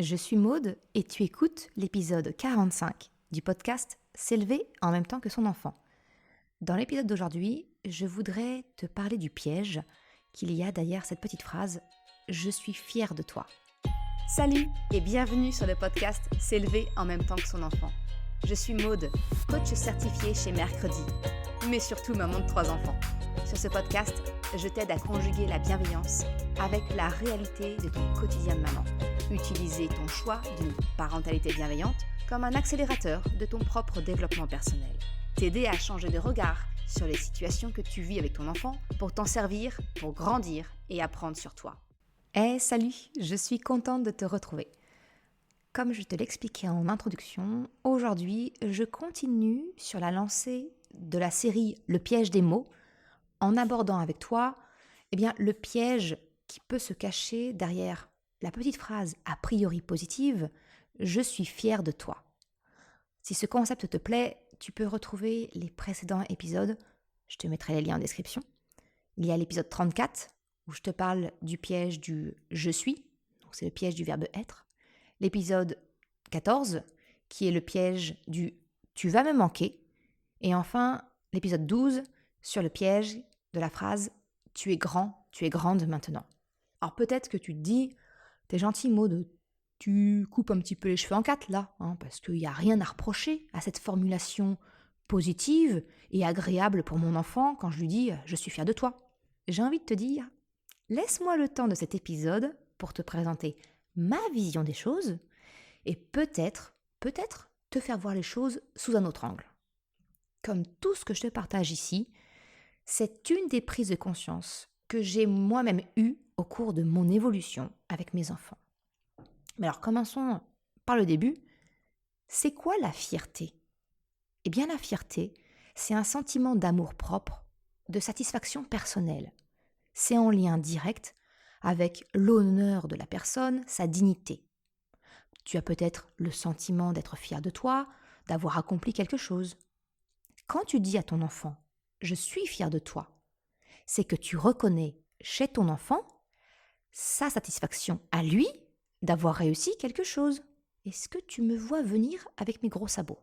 je suis Maude et tu écoutes l'épisode 45 du podcast S'élever en même temps que son enfant. Dans l'épisode d'aujourd'hui, je voudrais te parler du piège qu'il y a derrière cette petite phrase « Je suis fière de toi ». Salut et bienvenue sur le podcast S'élever en même temps que son enfant. Je suis Maude, coach certifiée chez Mercredi, mais surtout maman de 3 enfants. Sur ce podcast, je t'aide à conjuguer la bienveillance avec la réalité de ton quotidien de maman. Utiliser ton choix d'une parentalité bienveillante comme un accélérateur de ton propre développement personnel. T'aider à changer de regard sur les situations que tu vis avec ton enfant pour t'en servir, pour grandir et apprendre sur toi. Salut, je suis contente de te retrouver. Comme je te l'expliquais en introduction, aujourd'hui, je continue sur la lancée de la série Le piège des mots, en abordant avec toi le piège qui peut se cacher derrière la petite phrase a priori positive « Je suis fière de toi ». Si ce concept te plaît, tu peux retrouver les précédents épisodes, je te mettrai les liens en description. Il y a l'épisode 34 où je te parle du piège du « je suis », donc c'est le piège du verbe être. L'épisode 14 qui est le piège du « tu vas me manquer ». Et enfin, l'épisode 12 sur le piège de la phrase « tu es grand, tu es grande maintenant ». Alors peut-être que tu te dis « t'es gentil Maud, tu coupes un petit peu les cheveux en 4 là, parce qu'il n'y a rien à reprocher à cette formulation positive et agréable pour mon enfant quand je lui dis « je suis fière de toi ». J'ai envie de te dire « laisse-moi le temps de cet épisode pour te présenter ma vision des choses et peut-être te faire voir les choses sous un autre angle. » Comme tout ce que je te partage ici, c'est une des prises de conscience que j'ai moi-même eues au cours de mon évolution avec mes enfants. Mais alors commençons par le début. C'est quoi la fierté ? Eh bien la fierté, c'est un sentiment d'amour-propre, de satisfaction personnelle. C'est en lien direct avec l'honneur de la personne, sa dignité. Tu as peut-être le sentiment d'être fier de toi, d'avoir accompli quelque chose. Quand tu dis à ton enfant « je suis fier de toi », c'est que tu reconnais chez ton enfant sa satisfaction à lui d'avoir réussi quelque chose. Est-ce que tu me vois venir avec mes gros sabots ?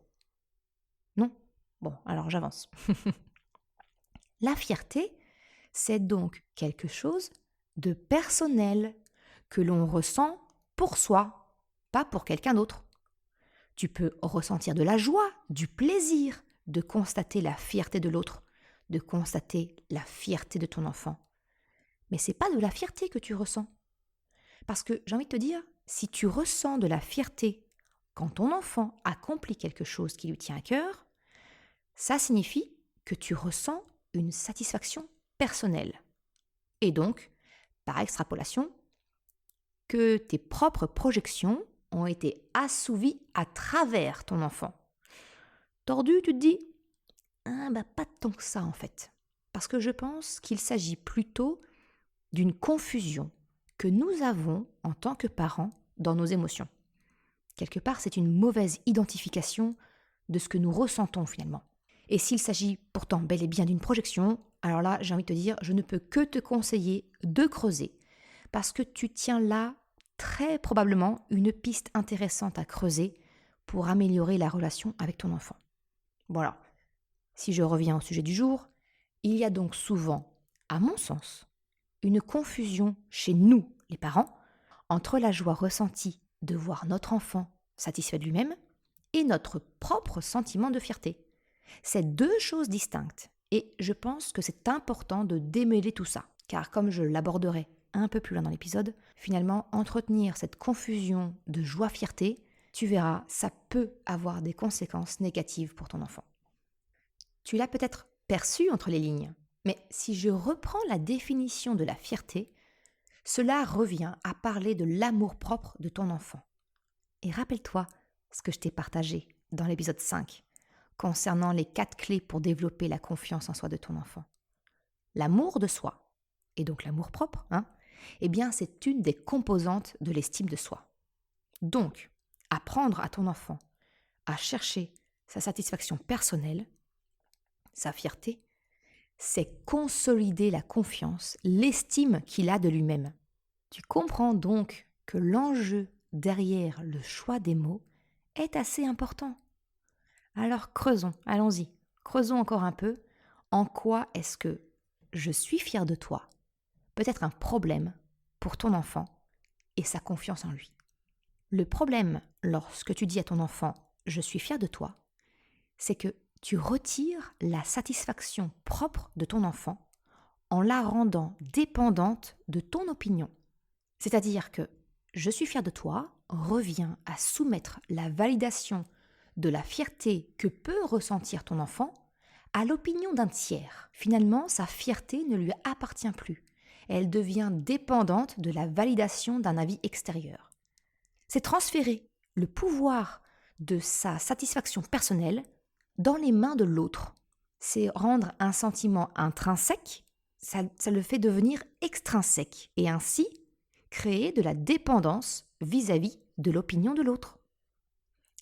Non ? Bon, alors j'avance. La fierté, c'est donc quelque chose de personnel que l'on ressent pour soi, pas pour quelqu'un d'autre. Tu peux ressentir de la joie, du plaisir de constater la fierté de l'autre, de constater la fierté de ton enfant. Mais c'est pas de la fierté que tu ressens. Parce que j'ai envie de te dire, si tu ressens de la fierté quand ton enfant accomplit quelque chose qui lui tient à cœur, ça signifie que tu ressens une satisfaction personnelle. Et donc, par extrapolation, que tes propres projections ont été assouvies à travers ton enfant. Tordu, tu te dis ? Pas tant que ça en fait. Parce que je pense qu'il s'agit plutôt d'une confusion que nous avons en tant que parents dans nos émotions. Quelque part, c'est une mauvaise identification de ce que nous ressentons finalement. Et s'il s'agit pourtant bel et bien d'une projection, alors là, j'ai envie de te dire, je ne peux que te conseiller de creuser. Parce que tu tiens là très probablement une piste intéressante à creuser pour améliorer la relation avec ton enfant. Voilà. Si je reviens au sujet du jour, il y a donc souvent, à mon sens, une confusion chez nous, les parents, entre la joie ressentie de voir notre enfant satisfait de lui-même et notre propre sentiment de fierté. C'est deux choses distinctes et je pense que c'est important de démêler tout ça, car comme je l'aborderai un peu plus loin dans l'épisode, finalement, entretenir cette confusion de joie-fierté, tu verras, ça peut avoir des conséquences négatives pour ton enfant. Tu l'as peut-être perçu entre les lignes, mais si je reprends la définition de la fierté, cela revient à parler de l'amour-propre de ton enfant. Et rappelle-toi ce que je t'ai partagé dans l'épisode 5, concernant les 4 clés pour développer la confiance en soi de ton enfant. L'amour de soi, et donc l'amour-propre, c'est une des composantes de l'estime de soi. Donc, apprendre à ton enfant à chercher sa satisfaction personnelle, sa fierté, c'est consolider la confiance, l'estime qu'il a de lui-même. Tu comprends donc que l'enjeu derrière le choix des mots est assez important. Alors creusons, allons-y, creusons encore un peu. En quoi est-ce que je suis fier de toi peut être un problème pour ton enfant et sa confiance en lui? Le problème lorsque tu dis à ton enfant « je suis fier de toi », c'est que tu retires la satisfaction propre de ton enfant en la rendant dépendante de ton opinion. C'est-à-dire que « je suis fier de toi » revient à soumettre la validation de la fierté que peut ressentir ton enfant à l'opinion d'un tiers. Finalement, sa fierté ne lui appartient plus. Elle devient dépendante de la validation d'un avis extérieur. C'est transférer le pouvoir de sa satisfaction personnelle dans les mains de l'autre. C'est rendre un sentiment intrinsèque, ça le fait devenir extrinsèque et ainsi créer de la dépendance vis-à-vis de l'opinion de l'autre.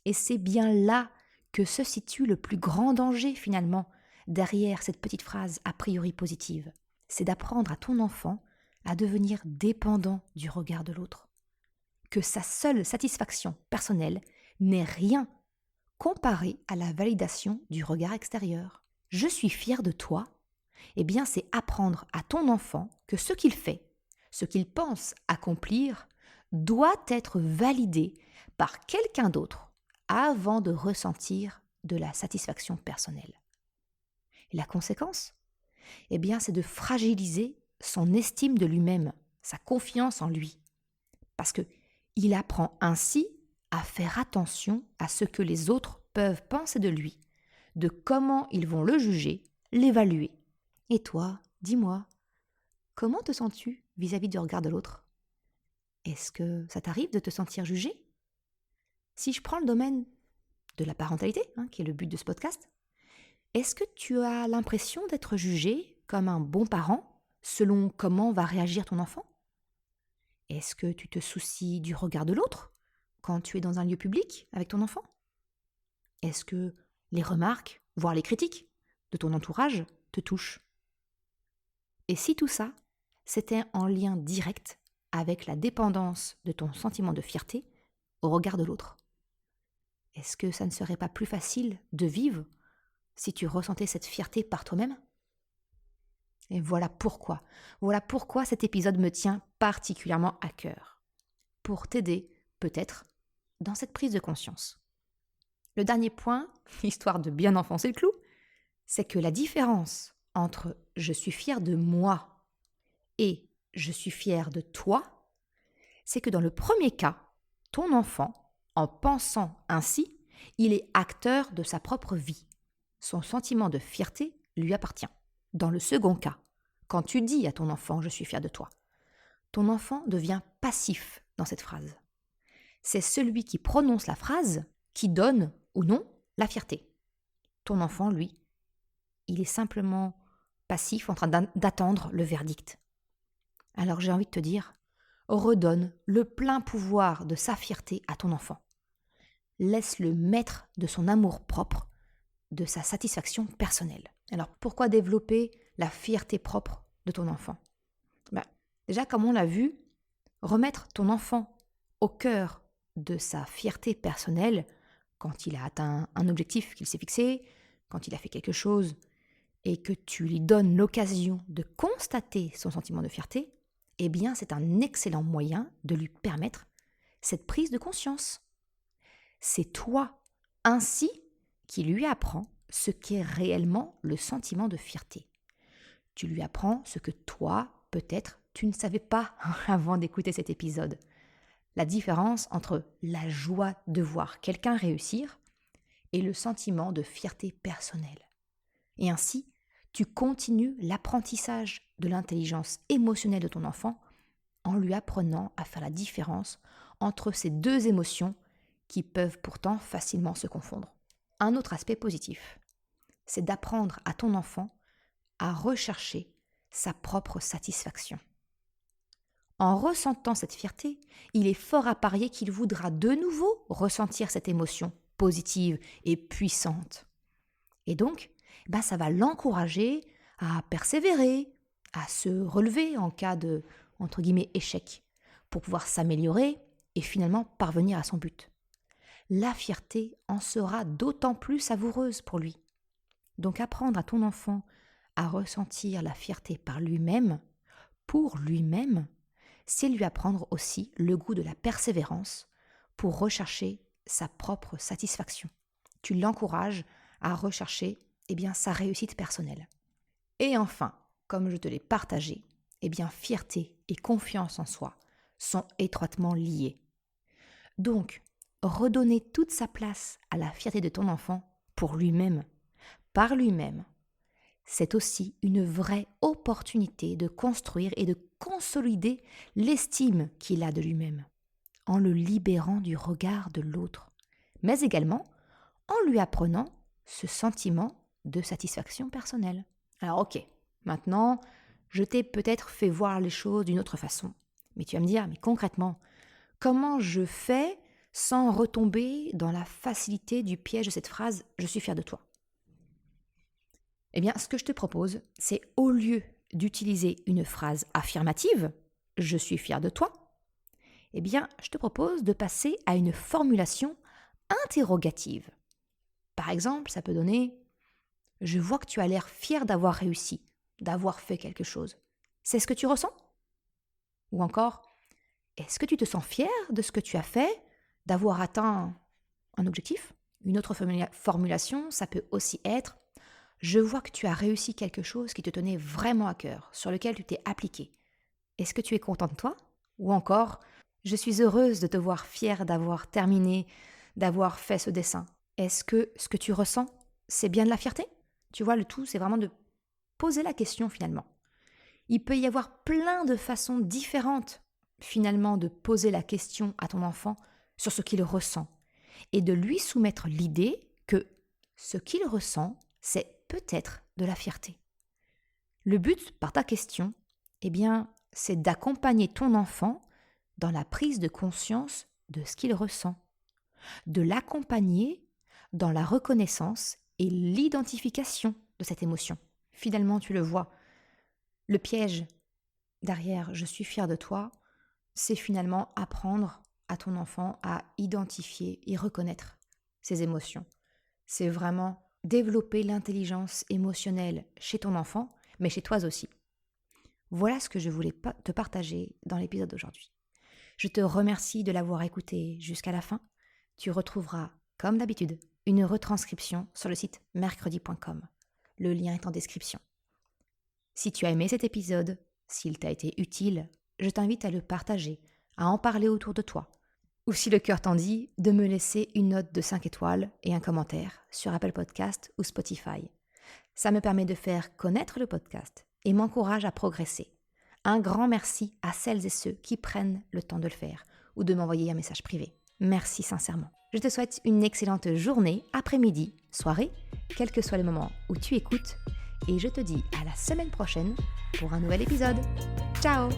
Et c'est bien là que se situe le plus grand danger finalement derrière cette petite phrase a priori positive. C'est d'apprendre à ton enfant à devenir dépendant du regard de l'autre. Que sa seule satisfaction personnelle n'est rien comparé à la validation du regard extérieur. Je suis fier de toi, eh bien c'est apprendre à ton enfant que ce qu'il fait, ce qu'il pense accomplir, doit être validé par quelqu'un d'autre avant de ressentir de la satisfaction personnelle. Et la conséquence, eh bien c'est de fragiliser son estime de lui-même, sa confiance en lui. Parce qu'il apprend ainsi à faire attention à ce que les autres peuvent penser de lui, de comment ils vont le juger, l'évaluer. Et toi, dis-moi, comment te sens-tu vis-à-vis du regard de l'autre? Est-ce que ça t'arrive de te sentir jugé? Si je prends le domaine de la parentalité, qui est le but de ce podcast, est-ce que tu as l'impression d'être jugé comme un bon parent selon comment va réagir ton enfant? Est-ce que tu te soucies du regard de l'autre quand tu es dans un lieu public avec ton enfant? Est-ce que les remarques, voire les critiques de ton entourage te touchent? Et si tout ça, c'était en lien direct avec la dépendance de ton sentiment de fierté au regard de l'autre? Est-ce que ça ne serait pas plus facile de vivre si tu ressentais cette fierté par toi-même? Et voilà pourquoi cet épisode me tient particulièrement à cœur. Pour t'aider, peut-être, dans cette prise de conscience. Le dernier point, histoire de bien enfoncer le clou, c'est que la différence entre « je suis fier de moi » et « je suis fier de toi », c'est que dans le premier cas, ton enfant, en pensant ainsi, il est acteur de sa propre vie. Son sentiment de fierté lui appartient. Dans le second cas, quand tu dis à ton enfant « je suis fier de toi », ton enfant devient passif dans cette phrase. C'est celui qui prononce la phrase qui donne ou non la fierté. Ton enfant, lui, il est simplement passif en train d'attendre le verdict. Alors j'ai envie de te dire, redonne le plein pouvoir de sa fierté à ton enfant. Laisse-le maître de son amour-propre, de sa satisfaction personnelle. Alors pourquoi développer la fierté propre de ton enfant? Déjà, comme on l'a vu, remettre ton enfant au cœur de sa fierté personnelle, quand il a atteint un objectif qu'il s'est fixé, quand il a fait quelque chose, et que tu lui donnes l'occasion de constater son sentiment de fierté, eh bien c'est un excellent moyen de lui permettre cette prise de conscience. C'est toi, ainsi, qui lui apprends ce qu'est réellement le sentiment de fierté. Tu lui apprends ce que toi, peut-être, tu ne savais pas avant d'écouter cet épisode. La différence entre la joie de voir quelqu'un réussir et le sentiment de fierté personnelle. Et ainsi, tu continues l'apprentissage de l'intelligence émotionnelle de ton enfant en lui apprenant à faire la différence entre ces deux émotions qui peuvent pourtant facilement se confondre. Un autre aspect positif, c'est d'apprendre à ton enfant à rechercher sa propre satisfaction. En ressentant cette fierté, il est fort à parier qu'il voudra de nouveau ressentir cette émotion positive et puissante. Et donc, ça va l'encourager à persévérer, à se relever en cas de, entre guillemets, échec, pour pouvoir s'améliorer et finalement parvenir à son but. La fierté en sera d'autant plus savoureuse pour lui. Donc apprendre à ton enfant à ressentir la fierté par lui-même, pour lui-même, c'est lui apprendre aussi le goût de la persévérance pour rechercher sa propre satisfaction. Tu l'encourages à rechercher sa réussite personnelle. Et enfin, comme je te l'ai partagé, fierté et confiance en soi sont étroitement liées. Donc, redonner toute sa place à la fierté de ton enfant pour lui-même, par lui-même, c'est aussi une vraie opportunité de construire et de consolider l'estime qu'il a de lui-même, en le libérant du regard de l'autre, mais également en lui apprenant ce sentiment de satisfaction personnelle. Alors ok, maintenant, je t'ai peut-être fait voir les choses d'une autre façon, mais tu vas me dire, mais concrètement, comment je fais sans retomber dans la facilité du piège de cette phrase « je suis fier de toi ». Ce que je te propose, c'est au lieu d'utiliser une phrase affirmative « je suis fier de toi », je te propose de passer à une formulation interrogative. Par exemple, ça peut donner « je vois que tu as l'air fier d'avoir réussi, d'avoir fait quelque chose. C'est ce que tu ressens ?» Ou encore « est-ce que tu te sens fier de ce que tu as fait, d'avoir atteint un objectif ?» Une autre formulation, ça peut aussi être « je vois que tu as réussi quelque chose qui te tenait vraiment à cœur, sur lequel tu t'es appliqué. Est-ce que tu es content de toi ?» Ou encore « je suis heureuse de te voir fier d'avoir terminé, d'avoir fait ce dessin. Est-ce que ce que tu ressens, c'est bien de la fierté ?» Tu vois, le tout, c'est vraiment de poser la question finalement. Il peut y avoir plein de façons différentes finalement de poser la question à ton enfant sur ce qu'il ressent et de lui soumettre l'idée que ce qu'il ressent, c'est peut-être de la fierté. Le but par ta question, c'est d'accompagner ton enfant dans la prise de conscience de ce qu'il ressent, de l'accompagner dans la reconnaissance et l'identification de cette émotion. Finalement, tu le vois, le piège derrière « je suis fier de toi », c'est finalement apprendre à ton enfant à identifier et reconnaître ses émotions. C'est vraiment développer l'intelligence émotionnelle chez ton enfant, mais chez toi aussi. Voilà ce que je voulais te partager dans l'épisode d'aujourd'hui. Je te remercie de l'avoir écouté jusqu'à la fin. Tu retrouveras, comme d'habitude, une retranscription sur le site mercredi.com. Le lien est en description. Si tu as aimé cet épisode, s'il t'a été utile, je t'invite à le partager, à en parler autour de toi. Ou si le cœur t'en dit, de me laisser une note de 5 étoiles et un commentaire sur Apple Podcast ou Spotify. Ça me permet de faire connaître le podcast et m'encourage à progresser. Un grand merci à celles et ceux qui prennent le temps de le faire ou de m'envoyer un message privé. Merci sincèrement. Je te souhaite une excellente journée, après-midi, soirée, quel que soit le moment où tu écoutes. Et je te dis à la semaine prochaine pour un nouvel épisode. Ciao!